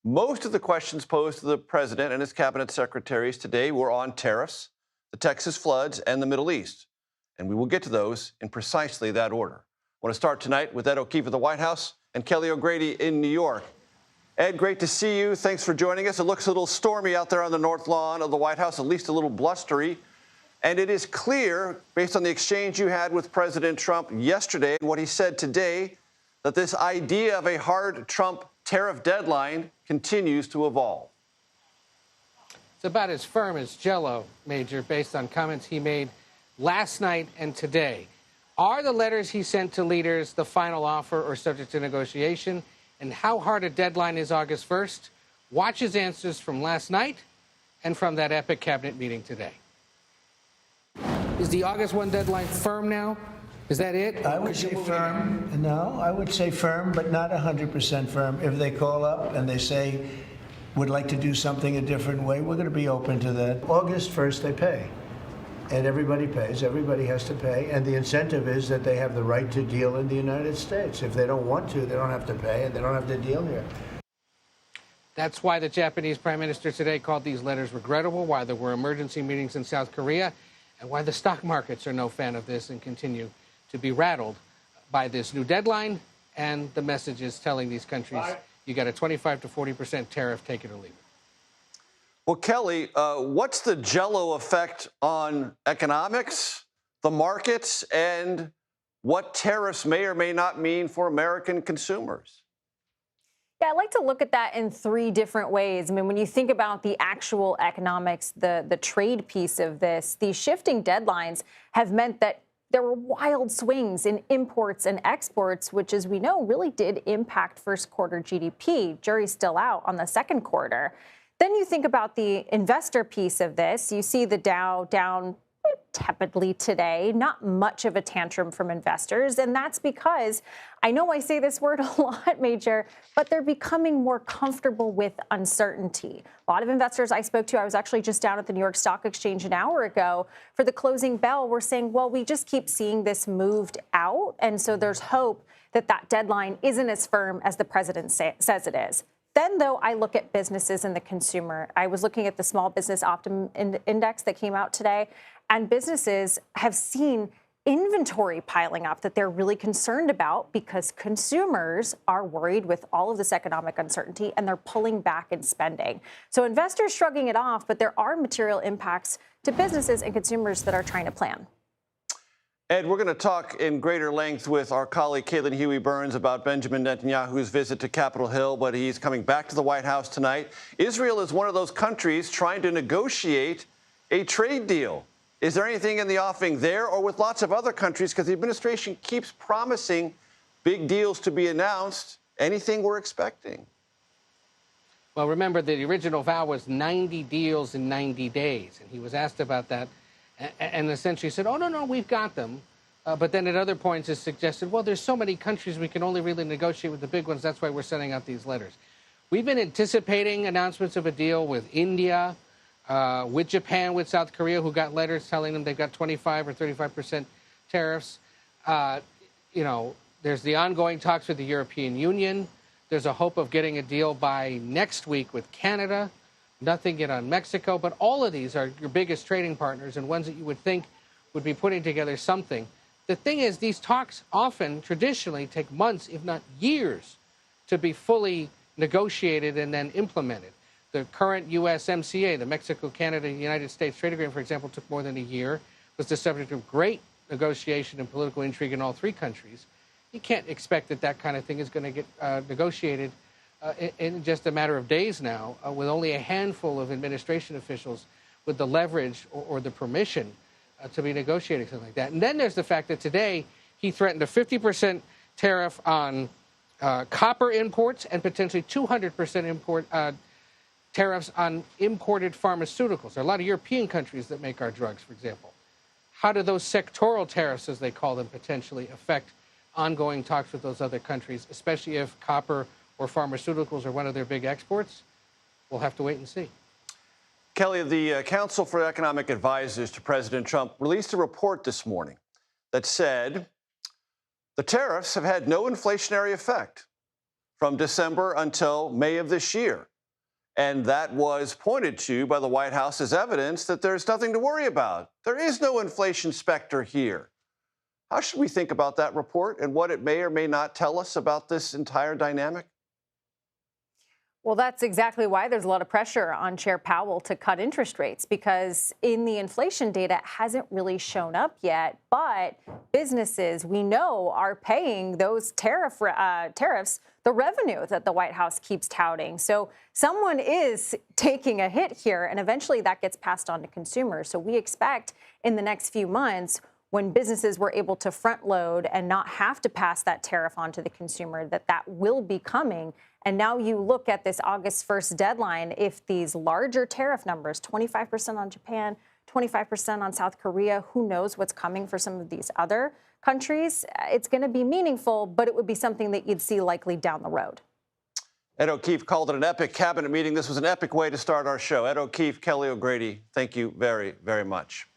Most of the questions posed to the president and his cabinet secretaries today were on tariffs, the Texas floods, and the Middle East. And we will get to those in precisely that order. I want to start tonight with Ed O'Keefe at the White House and Kelly O'Grady in New York. Ed, great to see you. Thanks for joining us. It looks a little stormy out there on the north lawn of the White House, at least a little blustery. And it is clear, based on the exchange you had with President Trump yesterday and what he said today, that this idea of a hard Trump tariff deadline continues to evolve. It's about as firm as Jell-O, Major, based on comments he made last night and today. Are the letters he sent to leaders the final offer or subject to negotiation? And how hard a deadline is August 1st? Watch his answers from last night and from that epic cabinet meeting today. Is the August 1 deadline firm now? Is that it? I would say firm. No, I would say firm, but not 100% firm. If they call up and they say, would like to do something a different way, we're going to be open to that. August 1st, they pay. And everybody pays. Everybody has to pay. And the incentive is that they have the right to deal in the United States. If they don't want to, they don't have to pay, and they don't have to deal here. That's why the Japanese Prime Minister today called these letters regrettable, why there were emergency meetings in South Korea, and why the stock markets are no fan of this and continue to be rattled by this new deadline and the messages telling these countries you got a 25 to 40% tariff, take it or leave it. Well, Kelly, what's the Jell-O effect on economics, the markets, and what tariffs may or may not mean for American consumers? Yeah, I like to look at that in three different ways. I mean, when you think about the actual economics, the trade piece of this, these shifting deadlines have meant that there were wild swings in imports and exports, which, as we know, really did impact first quarter GDP. Jury's still out on the second quarter. Then you think about the investor piece of this. You see the Dow down tepidly today, not much of a tantrum from investors. And that's because, I know I say this word a lot, Major, but they're becoming more comfortable with uncertainty. A lot of investors I spoke to, I was actually just down at the New York Stock Exchange an hour ago for the closing bell, were saying, well, we just keep seeing this moved out. And so there's hope that that deadline isn't as firm as the president says it is. Then, though, I look at businesses and the consumer. I was looking at the Small Business Optimism Index that came out today, and businesses have seen inventory piling up that they're really concerned about because consumers are worried with all of this economic uncertainty and they're pulling back in spending. So investors shrugging it off, but there are material impacts to businesses and consumers that are trying to plan. Ed, we're going to talk in greater length with our colleague Caitlin Huey-Burns about Benjamin Netanyahu's visit to Capitol Hill, but he's coming back to the White House tonight. Israel is one of those countries trying to negotiate a trade deal. Is there anything in the offing there or with lots of other countries? Because the administration keeps promising big deals to be announced. Anything we're expecting? Well, remember, the original vow was 90 deals in 90 days. And he was asked about that and essentially said, oh, no, we've got them. But then at other points has suggested, well, there's so many countries we can only really negotiate with the big ones. That's why we're sending out these letters. We've been anticipating announcements of a deal with India, with Japan, with South Korea, who got letters telling them they've got 25 or 35% tariffs. There's the ongoing talks with the European Union. There's a hope of getting a deal by next week with Canada. Nothing yet on Mexico. But all of these are your biggest trading partners and ones that you would think would be putting together something. The thing is, these talks often, traditionally, take months, if not years, to be fully negotiated and then implemented. The current USMCA, the Mexico, Canada, United States trade agreement, for example, took more than a year, was the subject of great negotiation and political intrigue in all three countries. You can't expect that that kind of thing is going to get negotiated in just a matter of days now, with only a handful of administration officials with the leverage or the permission to be negotiating something like that. And then there's the fact that today he threatened a 50% tariff on copper imports and potentially 200% tariffs on imported pharmaceuticals. There are a lot of European countries that make our drugs, for example. How do those sectoral tariffs, as they call them, potentially affect ongoing talks with those other countries, especially if copper or pharmaceuticals are one of their big exports? We'll have to wait and see. Kelly, the Council for Economic Advisors to President Trump released a report this morning that said the tariffs have had no inflationary effect from December until May of this year. And that was pointed to by the White House as evidence that there's nothing to worry about. There is no inflation specter here. How should we think about that report and what it may or may not tell us about this entire dynamic? Well, that's exactly why there's a lot of pressure on Chair Powell to cut interest rates, because in the inflation data, it hasn't really shown up yet. But businesses, we know, are paying those tariffs, the revenue that the White House keeps touting. So someone is taking a hit here, and eventually that gets passed on to consumers. So we expect in the next few months, when businesses were able to front load and not have to pass that tariff on to the consumer, that will be coming. And now you look at this August 1st deadline, if these larger tariff numbers, 25% on Japan, 25% on South Korea, who knows what's coming for some of these other countries, it's going to be meaningful, but it would be something that you'd see likely down the road. Ed O'Keefe called it an epic cabinet meeting. This was an epic way to start our show. Ed O'Keefe, Kelly O'Grady, thank you very, very much.